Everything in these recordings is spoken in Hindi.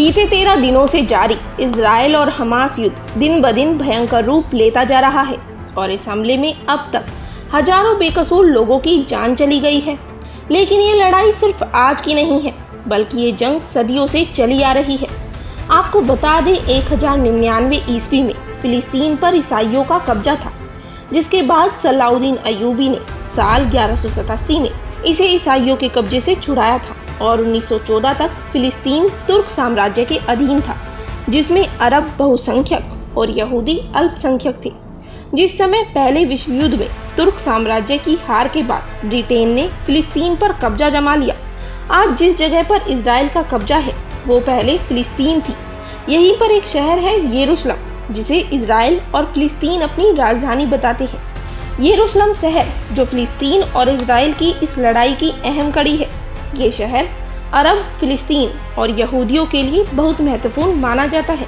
बीते 13 दिनों से जारी इजराइल और हमास युद्ध दिन ब दिन भयंकर रूप लेता जा रहा है और इस हमले में अब तक हजारों बेकसूर लोगों की जान चली गई है। लेकिन ये लड़ाई सिर्फ आज की नहीं है, बल्कि ये जंग सदियों से चली आ रही है। आपको बता दें 1099 ईस्वी में फिलिस्तीन पर ईसाइयों का कब्जा था, जिसके बाद सलाउद्दीन अय्यूबी ने साल 1187 में इसे ईसाइयों के कब्जे से छुड़ाया था और 1914 तक फिलिस्तीन तुर्क साम्राज्य के अधीन था, जिसमें अरब बहुसंख्यक और यहूदी अल्पसंख्यक थे। जिस समय पहले विश्व युद्ध में तुर्क साम्राज्य की हार के बाद ब्रिटेन ने फिलिस्तीन पर कब्जा जमा लिया। आज जिस जगह पर इजराइल का कब्जा है वो पहले फिलिस्तीन थी। यहीं पर एक शहर है यरूशलेम, जिसे इजराइल और फिलिस्तीन अपनी राजधानी बताते हैं। यरूशलेम शहर जो फिलिस्तीन और इजराइल की इस लड़ाई की अहम कड़ी है। ये शहर अरब, फिलिस्तीन और यहूदियों के लिए बहुत महत्वपूर्ण माना जाता है।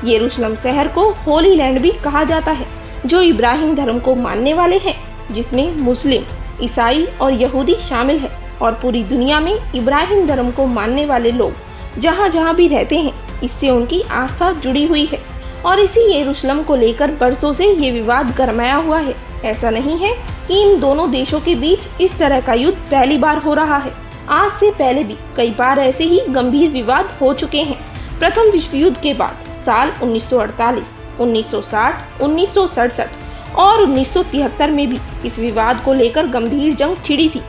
यरूशलेम शहर को होली लैंड भी कहा जाता है, जो इब्राहिम धर्म को मानने वाले हैं, जिसमें मुस्लिम, ईसाई और यहूदी शामिल है। और पूरी दुनिया में इब्राहिम धर्म को मानने वाले लोग जहाँ जहाँ भी रहते हैं, इससे उनकी आस्था जुड़ी हुई है। और इसी यरूशलेम को लेकर बरसों से ये विवाद गरमाया हुआ है। ऐसा नहीं है कि इन दोनों देशों के बीच इस तरह का युद्ध पहली बार हो रहा है। आज से पहले भी कई बार ऐसे ही गंभीर विवाद हो चुके हैं। प्रथम विश्व युद्ध के बाद साल 1948, 1960, 1967 और 1973 में भी इस विवाद को लेकर गंभीर जंग छिड़ी थी।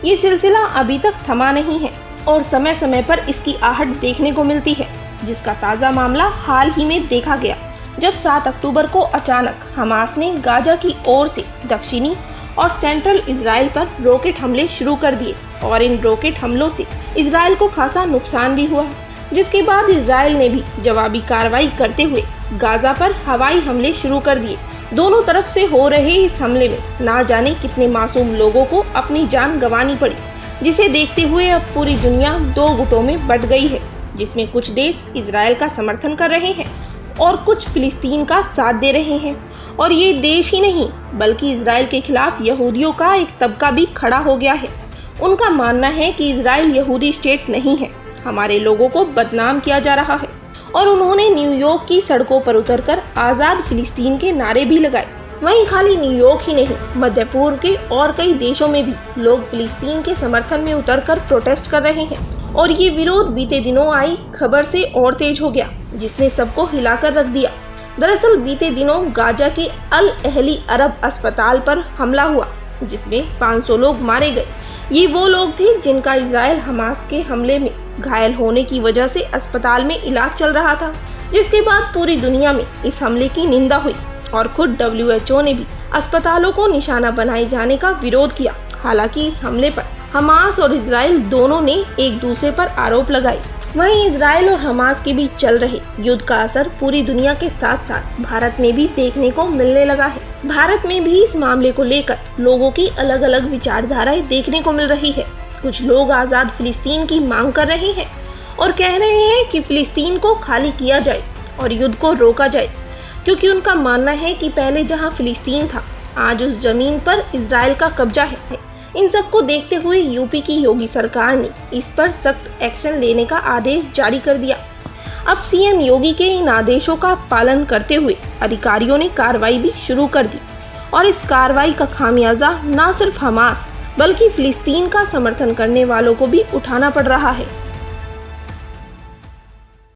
ये सिलसिला अभी तक थमा नहीं है और समय समय पर इसकी आहट देखने को मिलती है, जिसका ताज़ा मामला हाल ही में देखा गया, जब 7 अक्टूबर को अचानक हमास ने गाजा की ओर से दक्षिणी और सेंट्रल इजराइल पर रॉकेट हमले शुरू कर दिए। और इन रॉकेट हमलों से इजराइल को खासा नुकसान भी हुआ, जिसके बाद इजराइल ने भी जवाबी कार्रवाई करते हुए गाजा पर हवाई हमले शुरू कर दिए। दोनों तरफ से हो रहे इस हमले में ना जाने कितने मासूम लोगों को अपनी जान गंवानी पड़ी, जिसे देखते हुए अब पूरी दुनिया 2 गुटों में बंट गई है, जिसमें कुछ देश इजराइल का समर्थन कर रहे हैं और कुछ फिलिस्तीन का साथ दे रहे हैं। और ये देश ही नहीं, बल्कि इजराइल के खिलाफ यहूदियों का एक तबका भी खड़ा हो गया है। उनका मानना है कि इजराइल यहूदी स्टेट नहीं है, हमारे लोगों को बदनाम किया जा रहा है। और उन्होंने न्यूयॉर्क की सड़कों पर उतरकर आज़ाद फिलिस्तीन के नारे भी लगाए। वहीं खाली न्यूयॉर्क ही नहीं, मध्य पूर्व के और कई देशों में भी लोग फिलिस्तीन के समर्थन में उतरकर प्रोटेस्ट कर रहे हैं। और ये विरोध बीते दिनों आई खबर से और तेज हो गया, जिसने सबको हिलाकर रख दिया। दरअसल बीते दिनों गाजा के अल अहली अरब अस्पताल पर हमला हुआ, जिसमें 500 लोग मारे गए। ये वो लोग थे जिनका इजराइल हमास के हमले में घायल होने की वजह से अस्पताल में इलाज चल रहा था, जिसके बाद पूरी दुनिया में इस हमले की निंदा हुई और खुद WHO ने भी अस्पतालों को निशाना बनाए जाने का विरोध किया। हालांकि इस हमले पर हमास और इजराइल दोनों ने एक दूसरे पर आरोप लगाए। वहीं इजराइल और हमास के बीच चल रहे युद्ध का असर पूरी दुनिया के साथ साथ भारत में भी देखने को मिलने लगा है। भारत में भी इस मामले को लेकर लोगों की अलग अलग विचारधाराएं देखने को मिल रही है। कुछ लोग आज़ाद फिलिस्तीन की मांग कर रहे हैं और कह रहे हैं कि फिलिस्तीन को खाली किया जाए और युद्ध को रोका जाए, क्योंकि उनका मानना है कि पहले जहां फिलिस्तीन था, आज उस जमीन पर इजराइल का कब्जा है। इन सब को देखते हुए यूपी की योगी सरकार ने इस पर सख्त एक्शन लेने का आदेश जारी कर दिया। अब सीएम योगी के इन आदेशों का पालन करते हुए अधिकारियों ने कार्रवाई भी शुरू कर दी और इस कार्रवाई का खामियाजा न सिर्फ हमास बल्कि फिलिस्तीन का समर्थन करने वालों को भी उठाना पड़ रहा है।